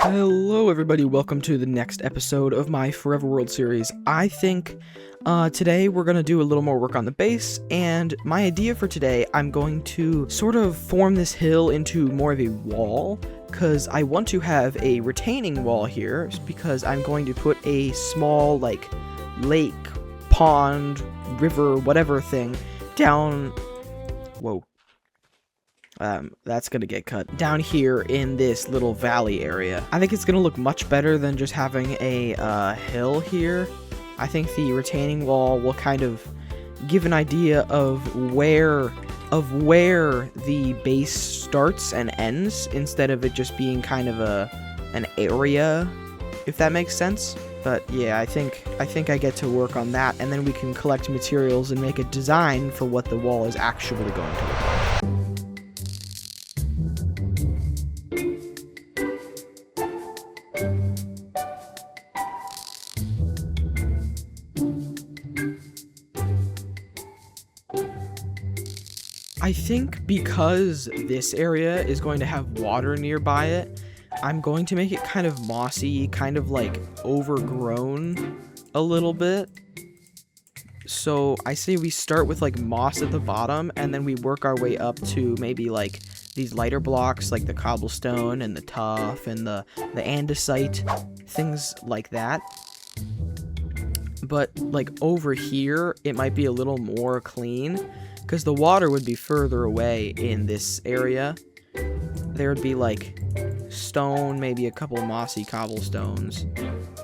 Hello everybody, welcome to the next episode of my Forever World series. I think today we're going to do a little more work on the base, and my idea for today, I'm going to sort of form this hill into more of a wall, because I want to have a retaining wall here, because I'm going to put a small, like, lake, pond, river, whatever thing down... Whoa. That's gonna get cut down here in this little valley area. I think it's gonna look much better than just having a hill here. I think the retaining wall will kind of give an idea of where the base starts and ends, instead of it just being kind of an area, if that makes sense. But yeah, I think I get to work on that, and then we can collect materials and make a design for what the wall is actually going to look like. I think because this area is going to have water nearby it, I'm going to make it kind of mossy, kind of like overgrown a little bit. So I say we start with like moss at the bottom, and then we work our way up to maybe like these lighter blocks like the cobblestone and the tuff and the andesite, things like that. But like over here, it might be a little more clean, because the water would be further away in this area. There would be like stone, maybe a couple mossy cobblestones,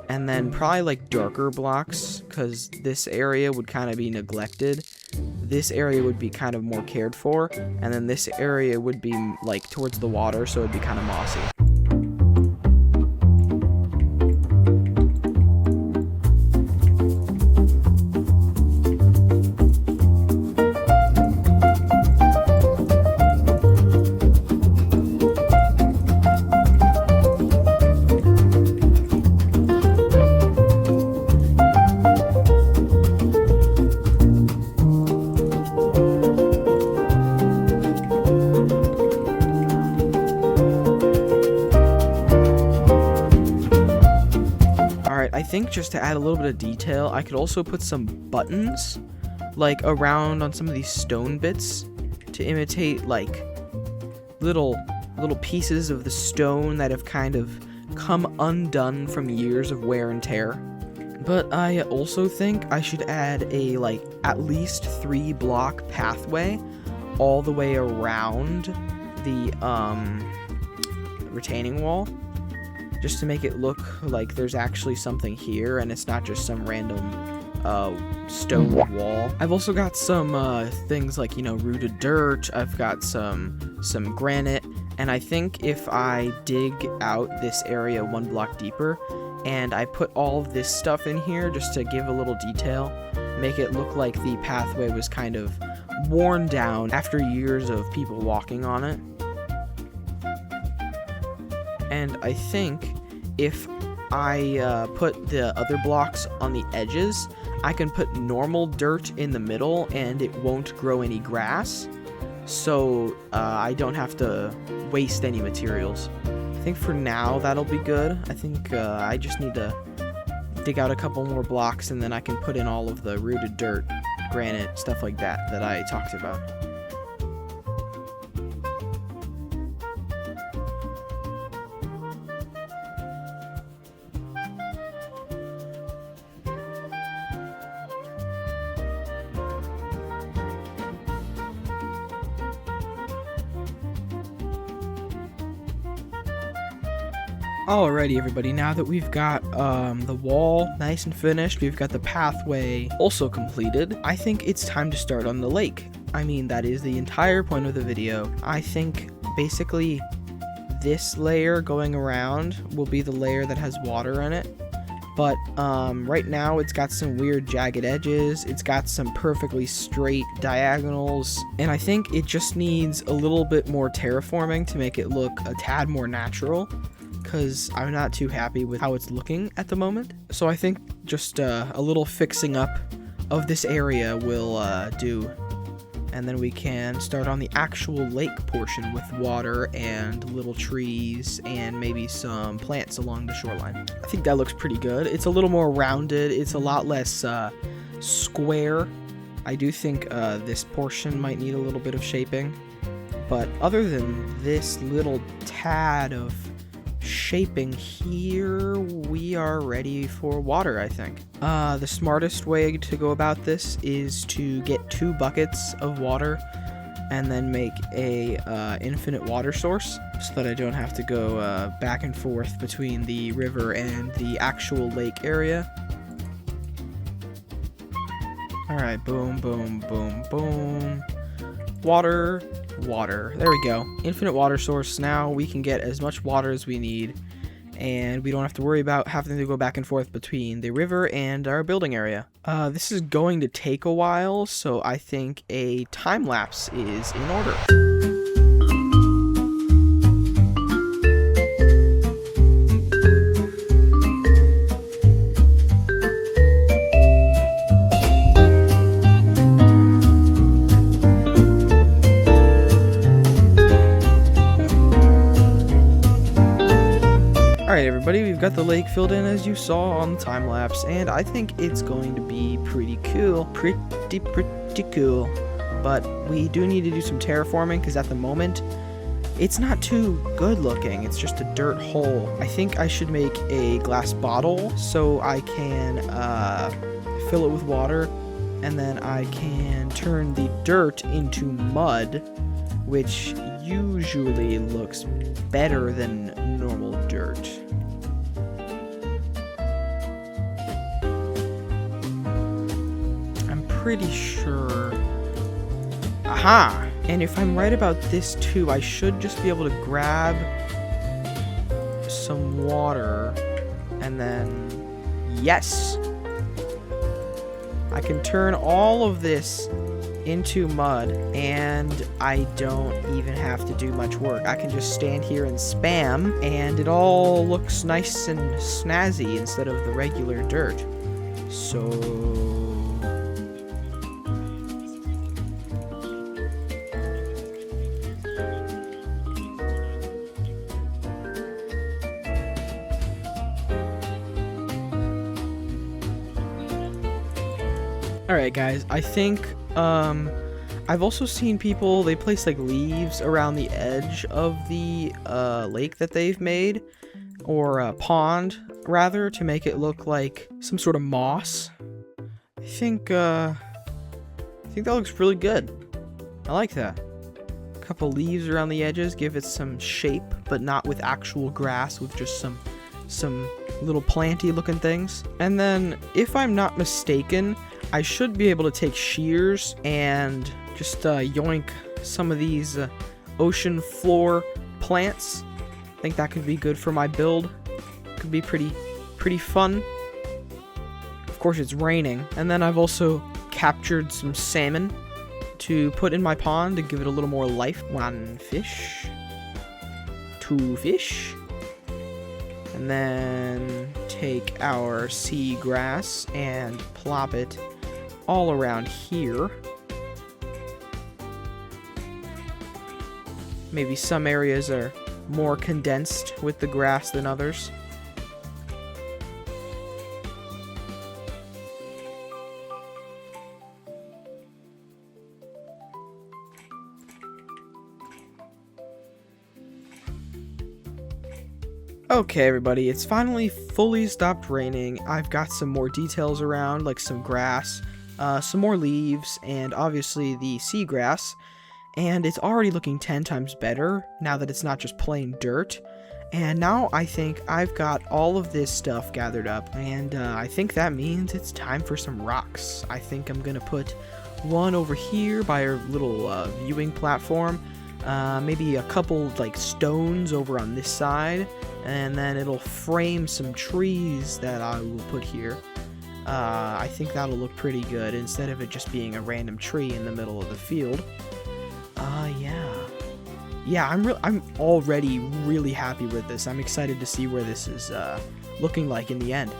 and then probably like darker blocks, because this area would kind of be neglected. This area would be kind of more cared for, and then this area would be like towards the water, so it'd be kind of mossy. I think just to add a little bit of detail, I could also put some buttons like around on some of these stone bits to imitate like little pieces of the stone that have kind of come undone from years of wear and tear. But I also think I should add a like at least 3-block pathway all the way around the retaining wall, just to make it look like there's actually something here and it's not just some random stone wall. I've also got some things like, you know, rooted dirt. I've got some granite, and I think if I dig out this area 1 block deeper and I put all of this stuff in here just to give a little detail, make it look like the pathway was kind of worn down after years of people walking on it. And I think if I put the other blocks on the edges, I can put normal dirt in the middle and it won't grow any grass, so I don't have to waste any materials. I think for now that'll be good. I think I just need to dig out a couple more blocks, and then I can put in all of the rooted dirt, granite, stuff like that I talked about. Alrighty everybody, now that we've got the wall nice and finished, we've got the pathway also completed, I think it's time to start on the lake. I mean, that is the entire point of the video. I think basically this layer going around will be the layer that has water in it. But right now it's got some weird jagged edges, it's got some perfectly straight diagonals, and I think it just needs a little bit more terraforming to make it look a tad more natural, because I'm not too happy with how it's looking at the moment. So I think just a little fixing up of this area will do. And then we can start on the actual lake portion with water and little trees and maybe some plants along the shoreline. I think that looks pretty good. It's a little more rounded. It's a lot less square. I do think this portion might need a little bit of shaping. But other than this little tad of shaping here, we are ready for water, I think. The smartest way to go about this is to get 2 buckets of water and then make a infinite water source so that I don't have to go back and forth between the river and the actual lake area. Alright, boom, boom, boom, boom. Water. There we go. Infinite water source. Now we can get as much water as we need, and we don't have to worry about having to go back and forth between the river and our building area. This is going to take a while, so I think a time lapse is in order. Alright everybody, we've got the lake filled in as you saw on the time lapse, and I think it's going to be pretty cool. Pretty cool. But we do need to do some terraforming because at the moment, it's not too good looking. It's just a dirt hole. I think I should make a glass bottle so I can fill it with water, and then I can turn the dirt into mud, which usually looks better than normal dirt. I'm pretty sure. Aha! And if I'm right about this too, I should just be able to grab some water and then, yes! I can turn all of this into mud, and I don't even have to do much work. I can just stand here and spam, and it all looks nice and snazzy instead of the regular dirt. So alright guys, I think I've also seen people, they place like leaves around the edge of the lake that they've made, or pond rather, to make it look like some sort of moss. I think that looks really good. I like that. A couple leaves around the edges give it some shape, but not with actual grass, with just some little planty looking things. And then, if I'm not mistaken, I should be able to take shears and just yoink some of these ocean floor plants. I think that could be good for my build. Could be pretty fun. Of course, it's raining. And then I've also captured some salmon to put in my pond to give it a little more life. 1 fish. 2 fish. And then take our seagrass and plop it all around here. Maybe some areas are more condensed with the grass than others. Okay, everybody, it's finally fully stopped raining. I've got some more details around, like some grass, some more leaves, and obviously the seagrass. And it's already looking 10 times better now that it's not just plain dirt. And now I think I've got all of this stuff gathered up, and I think that means it's time for some rocks. I think I'm gonna put one over here by our little viewing platform. Maybe a couple like stones over on this side, and then it'll frame some trees that I will put here. I think that'll look pretty good instead of it just being a random tree in the middle of the field. Yeah, I'm already really happy with this. I'm excited to see where this is looking like in the end.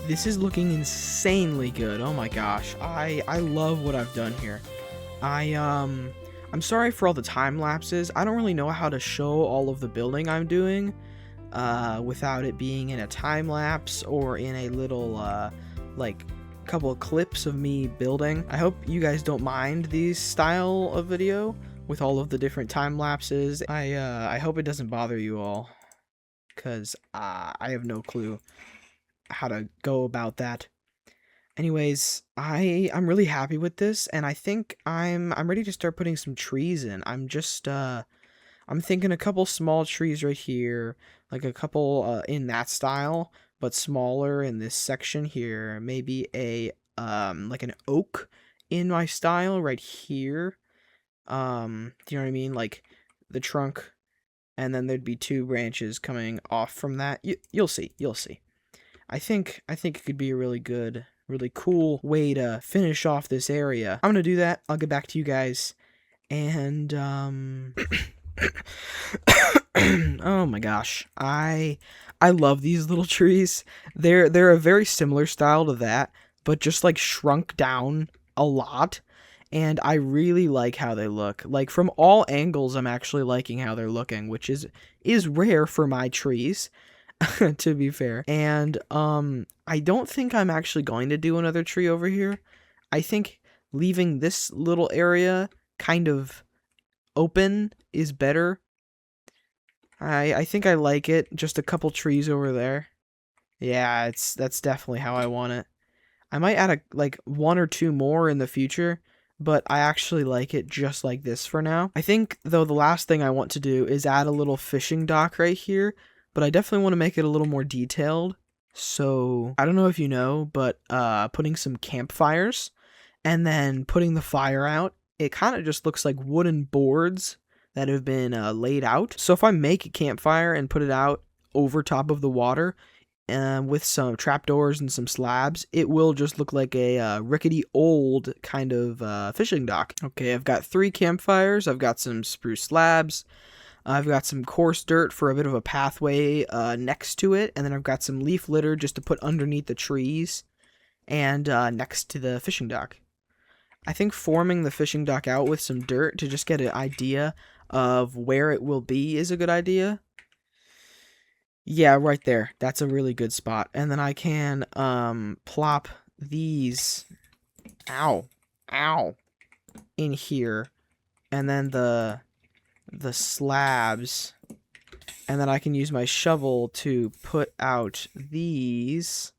this is looking insanely good. Oh my gosh. I love what I've done here. I'm sorry for all the time lapses. I don't really know how to show all of the building I'm doing without it being in a time lapse or in a little like couple of clips of me building. I hope you guys don't mind these style of video with all of the different time lapses. I hope it doesn't bother you all, because I have no clue how to go about that. Anyways, I'm really happy with this, and I think I'm ready to start putting some trees in. I'm thinking a couple small trees right here, like a couple in that style, but smaller in this section here. Maybe a like an oak in my style right here. Do you know what I mean? Like the trunk, and then there'd be 2 branches coming off from that. You'll see. I think it could be a really good, really cool way to finish off this area. I'm gonna do that. I'll get back to you guys, and oh my gosh, I love these little trees. They're a very similar style to that, but just like shrunk down a lot. And I really like how they look. Like, from all angles, I'm actually liking how they're looking, which is rare for my trees, to be fair. And I don't think I'm actually going to do another tree over here. I think leaving this little area kind of open is better. I think I like it. Just a couple trees over there. Yeah, that's definitely how I want it. I might add like 1 or 2 more in the future, but I actually like it just like this for now. I think, though, the last thing I want to do is add a little fishing dock right here, but I definitely want to make it a little more detailed. So, I don't know if you know, but putting some campfires and then putting the fire out, it kind of just looks like wooden boards that have been laid out. So if I make a campfire and put it out over top of the water, with some trapdoors and some slabs, it will just look like a rickety old kind of fishing dock. Okay, I've got 3 campfires, I've got some spruce slabs, I've got some coarse dirt for a bit of a pathway next to it, and then I've got some leaf litter just to put underneath the trees and next to the fishing dock. I think forming the fishing dock out with some dirt to just get an idea of where it will be is a good idea. Yeah, right there. That's a really good spot. And then I can plop these in here, and then the slabs, and then I can use my shovel to put out these.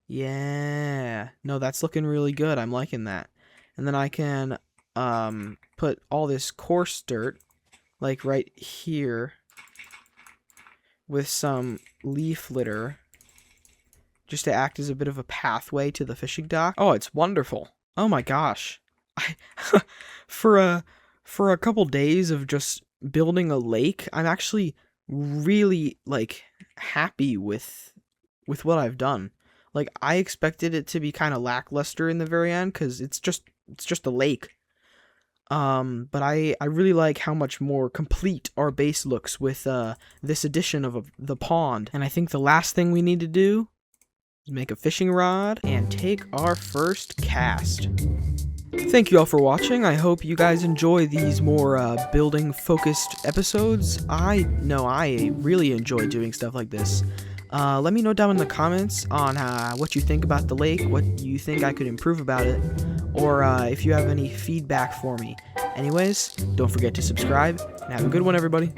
Yeah. No, that's looking really good. I'm liking that. And then I can put all this coarse dirt like right here with some leaf litter just to act as a bit of a pathway to the fishing dock. Oh, it's wonderful. Oh my gosh. For a couple days of just building a lake, I'm actually really like happy with what I've done. Like, I expected it to be kind of lackluster in the very end, cuz it's just a lake. But I really like how much more complete our base looks with this addition of the pond. And I think the last thing we need to do is make a fishing rod and take our first cast. Thank you all for watching. I hope you guys enjoy these more building focused episodes. I know I really enjoy doing stuff like this. Let me know down in the comments on what you think about the lake, what you think I could improve about it, or if you have any feedback for me. Anyways, don't forget to subscribe, and have a good one, everybody.